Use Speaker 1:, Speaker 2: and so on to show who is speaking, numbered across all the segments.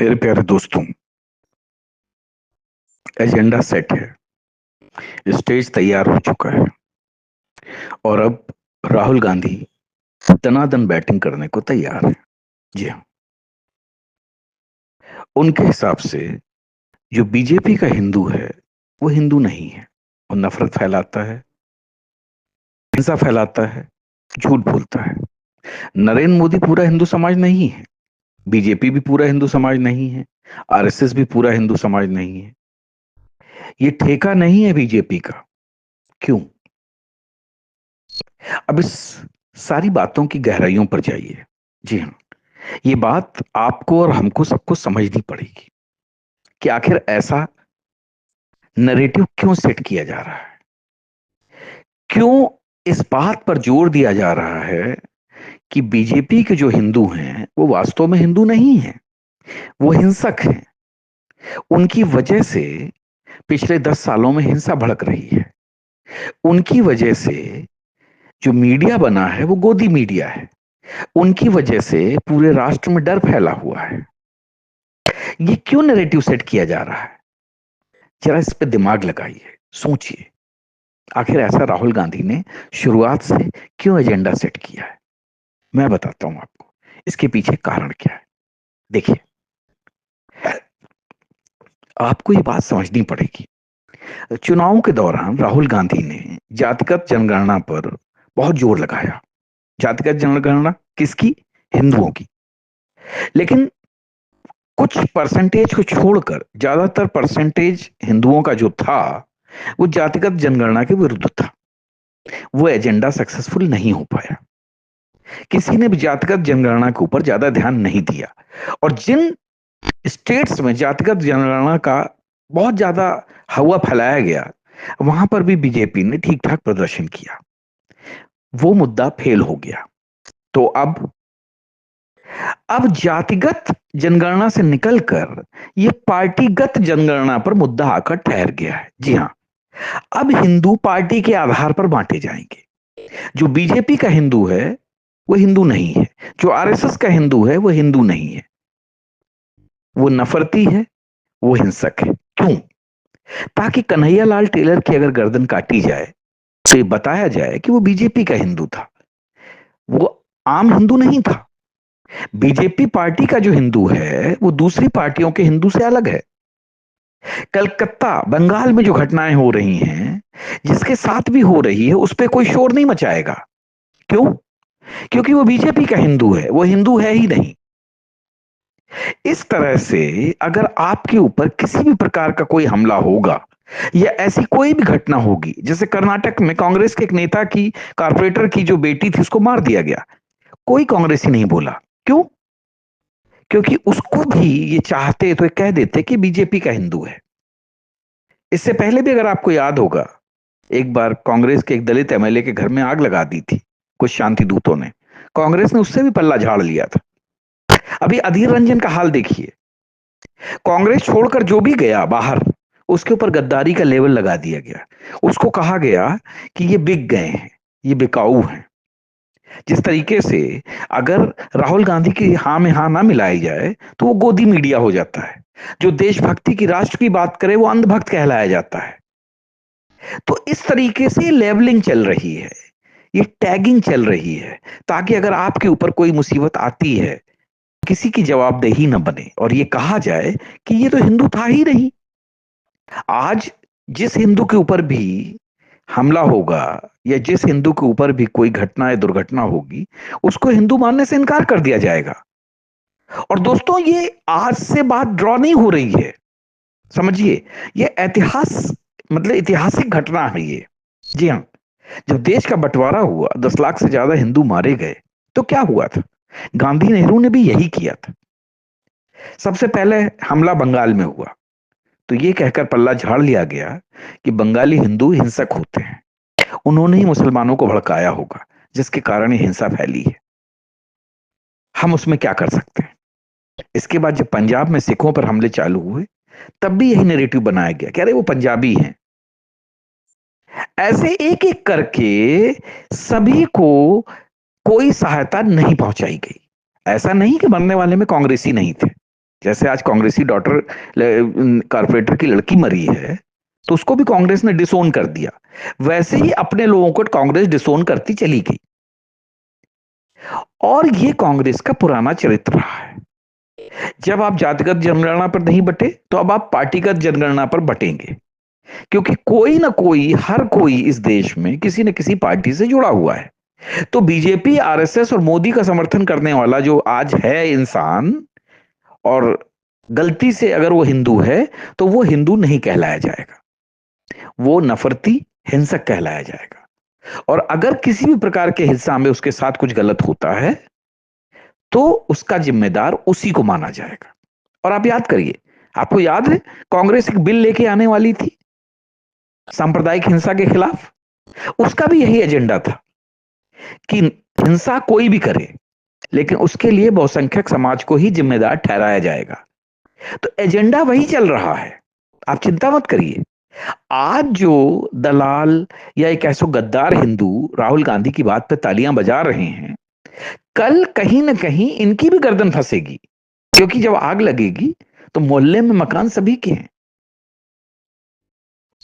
Speaker 1: मेरे प्यारे दोस्तों, एजेंडा सेट है। स्टेज तैयार हो चुका है और अब राहुल गांधी दनादन बैटिंग करने को तैयार है। जी हाँ, उनके हिसाब से जो बीजेपी का हिंदू है वो हिंदू नहीं है। वो नफरत फैलाता है, हिंसा फैलाता है, झूठ बोलता है। नरेंद्र मोदी पूरा हिंदू समाज नहीं है, बीजेपी भी पूरा हिंदू समाज नहीं है, आरएसएस भी पूरा हिंदू समाज नहीं है। ये ठेका नहीं है बीजेपी का। क्यों? अब इस सारी बातों की गहराइयों पर जाइए। जी हाँ, ये बात आपको और हमको सबको समझनी पड़ेगी कि आखिर ऐसा नैरेटिव क्यों सेट किया जा रहा है। क्यों इस बात पर जोर दिया जा रहा है कि बीजेपी के जो हिंदू हैं वो वास्तव में हिंदू नहीं हैं, वो हिंसक हैं। उनकी वजह से पिछले 10 सालों में हिंसा भड़क रही है। उनकी वजह से जो मीडिया बना है वो गोदी मीडिया है। उनकी वजह से पूरे राष्ट्र में डर फैला हुआ है। ये क्यों नैरेटिव सेट किया जा रहा है? जरा इस पे दिमाग लगाइए, सोचिए। आखिर ऐसा राहुल गांधी ने शुरुआत से क्यों एजेंडा सेट किया है? मैं बताता हूं आपको इसके पीछे कारण क्या है। देखिए, आपको ये बात समझनी पड़ेगी। चुनाव के दौरान राहुल गांधी ने जातिगत जनगणना पर बहुत जोर लगाया। जातिगत जनगणना किसकी? हिंदुओं की। लेकिन कुछ परसेंटेज को छोड़कर ज्यादातर परसेंटेज हिंदुओं का जो था वो जातिगत जनगणना के विरुद्ध था। वो एजेंडा सक्सेसफुल नहीं हो पाया। किसी ने भी जातिगत जनगणना के ऊपर ज्यादा ध्यान नहीं दिया। और जिन स्टेट्स में जातिगत जनगणना का बहुत ज्यादा हवा फैलाया गया, वहां पर भी बीजेपी ने ठीक ठाक प्रदर्शन किया। वो मुद्दा फेल हो गया। तो अब जातिगत जनगणना से निकलकर ये पार्टीगत जनगणना पर मुद्दा आकर ठहर गया है। जी हाँ, अब हिंदू पार्टी के आधार पर बांटे जाएंगे। जो बीजेपी का हिंदू है वो हिंदू नहीं है, जो आरएसएस का हिंदू है वो हिंदू नहीं है। वो नफरती है, वो हिंसक है। क्यों? ताकि कन्हैया लाल टेलर की अगर गर्दन काटी जाए तो ये बताया जाए कि वो बीजेपी का हिंदू था, वो आम हिंदू नहीं था। बीजेपी पार्टी का जो हिंदू है वो दूसरी पार्टियों के हिंदू से अलग है। कलकत्ता बंगाल में जो घटनाएं हो रही हैं, जिसके साथ भी हो रही है, उस पर कोई शोर नहीं मचाएगा। क्यों? क्योंकि वो बीजेपी का हिंदू है, वो हिंदू है ही नहीं। इस तरह से अगर आपके ऊपर किसी भी प्रकार का कोई हमला होगा या ऐसी कोई भी घटना होगी, जैसे कर्नाटक में कांग्रेस के एक नेता की, कारपोरेटर की जो बेटी थी उसको मार दिया गया, कोई कांग्रेसी नहीं बोला। क्यों? क्योंकि उसको भी ये चाहते तो ये कह देते कि बीजेपी का हिंदू है। इससे पहले भी अगर आपको याद होगा, एक बार कांग्रेस के एक दलित एमएलए के घर में आग लगा दी थी कुछ शांति दूतों ने। कांग्रेस ने उससे भी पल्ला झाड़ लिया था। अभी अधीर रंजन का हाल देखिए। कांग्रेस छोड़कर जो भी गया बाहर, उसके ऊपर गद्दारी का लेवल लगा दिया गया। उसको कहा गया कि ये बिक गए हैं, ये बिकाऊ हैं। जिस तरीके से अगर राहुल गांधी की हाँ में हाँ ना मिलाई जाए तो वो गोदी मीडिया हो जाता है। जो देशभक्ति की, राष्ट्र की बात करे वो अंधभक्त कहलाया जाता है। तो इस तरीके से लेवलिंग चल रही है, ये टैगिंग चल रही है, ताकि अगर आपके ऊपर कोई मुसीबत आती है किसी की जवाबदेही न बने और ये कहा जाए कि ये तो हिंदू था ही नहीं। आज जिस हिंदू के ऊपर भी हमला होगा या जिस हिंदू के ऊपर भी कोई घटना या दुर्घटना होगी, उसको हिंदू मानने से इनकार कर दिया जाएगा। और दोस्तों, ये आज से बात ड्रॉ नहीं हो रही है, समझिए। ये इतिहास, मतलब ऐतिहासिक घटना है ये। जी हाँ, जब देश का बंटवारा हुआ, 10 लाख से ज्यादा हिंदू मारे गए, तो क्या हुआ था? गांधी नेहरू ने भी यही किया था। सबसे पहले हमला बंगाल में हुआ, तो ये कहकर पल्ला झाड़ लिया गया कि बंगाली हिंदू हिंसक होते हैं, उन्होंने ही मुसलमानों को भड़काया होगा, जिसके कारण ये हिंसा फैली है। हम उसमें क्या कर सकते हैं? इसके बाद जब पंजाब में सिखों पर हमले चालू हुए, तब भी यही नैरेटिव बनाया गया कि अरे वो पंजाबी हैं। ऐसे एक एक करके सभी को कोई सहायता नहीं पहुंचाई गई। ऐसा नहीं कि मरने वाले में कांग्रेसी नहीं थे, जैसे आज कांग्रेसी डॉटर कारपोरेटर की लड़की मरी है, तो उसको भी कांग्रेस ने डिसोन कर दिया। वैसे ही अपने लोगों को कांग्रेस डिसोन करती चली गई। और ये कांग्रेस का पुराना चरित्र रहा है। जब आप जातिगत जनगणना पर नहीं बटे, तो अब आप पार्टीगत जनगणना पर बटेंगे, क्योंकि कोई ना कोई, हर कोई इस देश में किसी न किसी पार्टी से जुड़ा हुआ है। तो बीजेपी, आरएसएस और मोदी का समर्थन करने वाला जो आज है इंसान, और गलती से अगर वो हिंदू है, तो वो हिंदू नहीं कहलाया जाएगा, वो नफरती हिंसक कहलाया जाएगा। और अगर किसी भी प्रकार के हिस्सा में उसके साथ कुछ गलत होता है, तो उसका जिम्मेदार उसी को माना जाएगा। और आप याद करिए, आपको याद है कांग्रेस एक बिल लेके आने वाली थी सांप्रदायिक हिंसा के खिलाफ। उसका भी यही एजेंडा था कि हिंसा कोई भी करे, लेकिन उसके लिए बहुसंख्यक समाज को ही जिम्मेदार ठहराया जाएगा। तो एजेंडा वही चल रहा है, आप चिंता मत करिए। आज जो दलाल या एक ऐसो गद्दार हिंदू राहुल गांधी की बात पे तालियां बजा रहे हैं, कल कहीं ना कहीं इनकी भी गर्दन फंसेगी, क्योंकि जब आग लगेगी तो मोहल्ले में मकान सभी के हैं।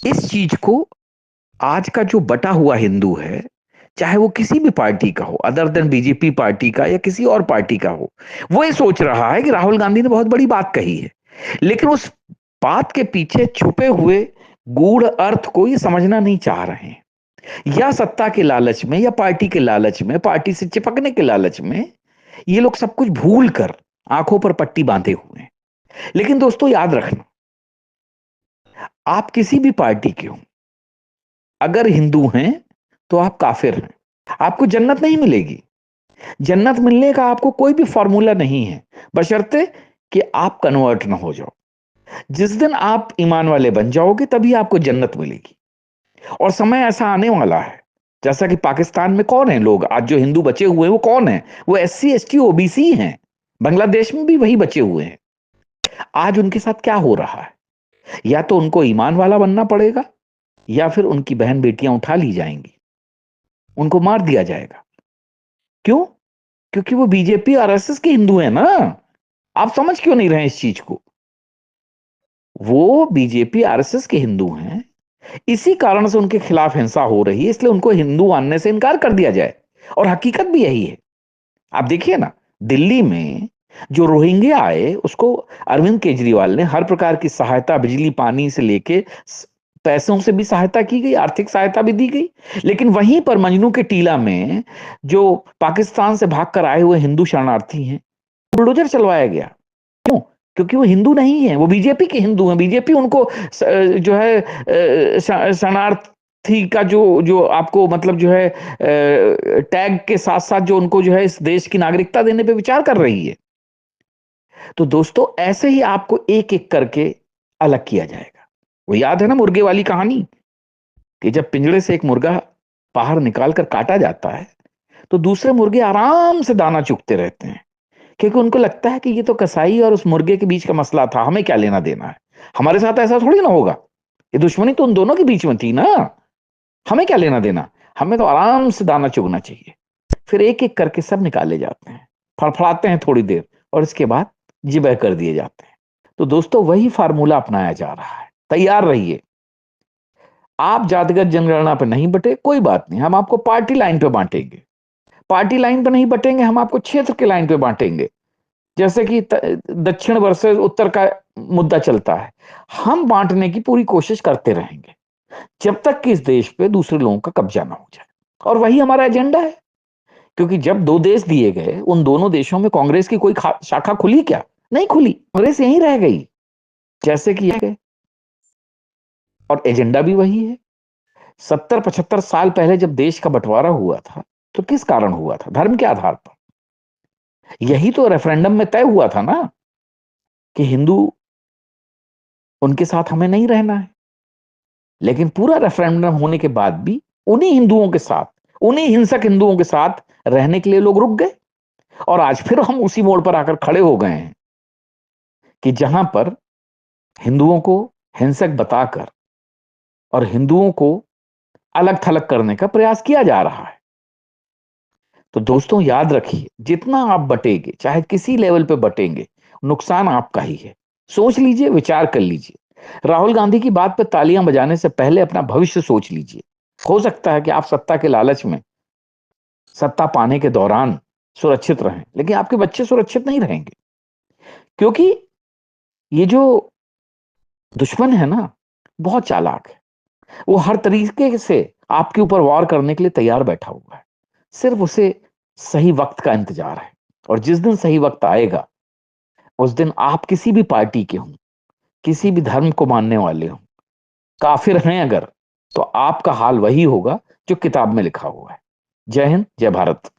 Speaker 1: इस चीज को आज का जो बटा हुआ हिंदू है, चाहे वो किसी भी पार्टी का हो, अदर देन बीजेपी पार्टी का या किसी और पार्टी का हो, वो ये सोच रहा है कि राहुल गांधी ने बहुत बड़ी बात कही है, लेकिन उस बात के पीछे छुपे हुए गूढ़ अर्थ को ये समझना नहीं चाह रहे हैं। या सत्ता के लालच में, या पार्टी के लालच में, पार्टी से चिपकने के लालच में, ये लोग सब कुछ भूल कर आंखों पर पट्टी बांधे हुए हैं। लेकिन दोस्तों याद रखना, आप किसी भी पार्टी के हो, अगर हिंदू हैं तो आप काफिर हैं, आपको जन्नत नहीं मिलेगी। जन्नत मिलने का आपको कोई भी फॉर्मूला नहीं है, बशर्ते कि आप कन्वर्ट ना हो जाओ। जिस दिन आप ईमान वाले बन जाओगे, तभी आपको जन्नत मिलेगी। और समय ऐसा आने वाला है, जैसा कि पाकिस्तान में कौन है लोग आज जो हिंदू बचे हुए हैं, वो कौन है? वो SC ST OBC हैं। बांग्लादेश में भी वही बचे हुए हैं। आज उनके साथ क्या हो रहा है? या तो उनको ईमान वाला बनना पड़ेगा, या फिर उनकी बहन बेटियां उठा ली जाएंगी, उनको मार दिया जाएगा। क्यों? क्योंकि वो बीजेपी RSS के हिंदू हैं ना। आप समझ क्यों नहीं रहे इस चीज को? वो बीजेपी RSS के हिंदू हैं, इसी कारण से उनके खिलाफ हिंसा हो रही है, इसलिए उनको हिंदू मानने से इनकार कर दिया जाए। और हकीकत भी यही है। आप देखिए ना, दिल्ली में जो रोहिंग्या आए, उसको अरविंद केजरीवाल ने हर प्रकार की सहायता, बिजली पानी से लेके पैसों से भी सहायता की गई, आर्थिक सहायता भी दी गई। लेकिन वहीं पर मजनू के टीला में जो पाकिस्तान से भागकर आए हुए हिंदू शरणार्थी हैं, बुलडोजर चलवाया गया। क्यों? क्योंकि वो हिंदू नहीं है, वो बीजेपी के हिंदू हैं। बीजेपी उनको जो है शरणार्थी का जो जो आपको मतलब जो है टैग के साथ साथ जो उनको जो है इस देश की नागरिकता देने पे विचार कर रही है। तो दोस्तों ऐसे ही आपको एक एक करके अलग किया जाएगा। वो याद है ना मुर्गे वाली कहानी, कि जब पिंजड़े से एक मुर्गा बाहर निकाल कर काटा जाता है, तो दूसरे मुर्गे आराम से दाना चुगते रहते हैं, क्योंकि उनको लगता है कि ये तो कसाई और उस मुर्गे के बीच का मसला था, हमें क्या लेना देना है। हमारे साथ ऐसा थोड़ी ना होगा, ये दुश्मनी तो उन दोनों के बीच में थी ना, हमें क्या लेना देना, हमें तो आराम से दाना चुगना चाहिए। फिर एक एक करके सब निकाले जाते हैं, फड़फड़ाते हैं थोड़ी देर, और इसके बाद जिबह कर दिए जाते हैं। तो दोस्तों वही फार्मूला अपनाया जा रहा है, तैयार रहिए। आप जातिगत जनगणना पर नहीं बटे, कोई बात नहीं, हम आपको पार्टी लाइन पे बांटेंगे। पार्टी लाइन पे नहीं बटेंगे, हम आपको क्षेत्र के लाइन पे बांटेंगे। जैसे कि दक्षिण वर्सेस उत्तर का मुद्दा चलता है, हम बांटने की पूरी कोशिश करते रहेंगे, जब तक कि इस देश पे दूसरे लोगों का कब्जा ना हो जाए। और वही हमारा एजेंडा है। क्योंकि जब 2 देश दिए गए, उन दोनों देशों में कांग्रेस की कोई शाखा खुली क्या? नहीं खुली, कांग्रेस यहीं रह गई जैसे कि गए। और एजेंडा भी वही है। 70-75 साल पहले जब देश का बंटवारा हुआ था, तो किस कारण हुआ था? धर्म के आधार पर। यही तो रेफरेंडम में तय हुआ था ना, कि हिंदू, उनके साथ हमें नहीं रहना है। लेकिन पूरा रेफरेंडम होने के बाद भी उन्हीं हिंदुओं के साथ, उन्हीं हिंसक हिंदुओं के साथ रहने के लिए लोग रुक गए। और आज फिर हम उसी मोड़ पर आकर खड़े हो गए हैं, कि जहां पर हिंदुओं को हिंसक बताकर और हिंदुओं को अलग थलग करने का प्रयास किया जा रहा है। तो दोस्तों याद रखिए, जितना आप बटेंगे, चाहे किसी लेवल पे बटेंगे, नुकसान आपका ही है। सोच लीजिए, विचार कर लीजिए। राहुल गांधी की बात पर तालियां बजाने से पहले अपना भविष्य सोच लीजिए। हो सकता है कि आप सत्ता के लालच में, सत्ता पाने के दौरान सुरक्षित रहें, लेकिन आपके बच्चे सुरक्षित नहीं रहेंगे, क्योंकि ये जो दुश्मन है ना, बहुत चालाक है। वो हर तरीके से आपके ऊपर वार करने के लिए तैयार बैठा हुआ है। सिर्फ उसे सही वक्त का इंतजार है। और जिस दिन सही वक्त आएगा, उस दिन आप किसी भी पार्टी के हों, किसी भी धर्म को मानने वाले हों, काफिर हैं अगर, तो आपका हाल वही होगा जो किताब में लिखा हुआ है। जय हिंद, जय भारत।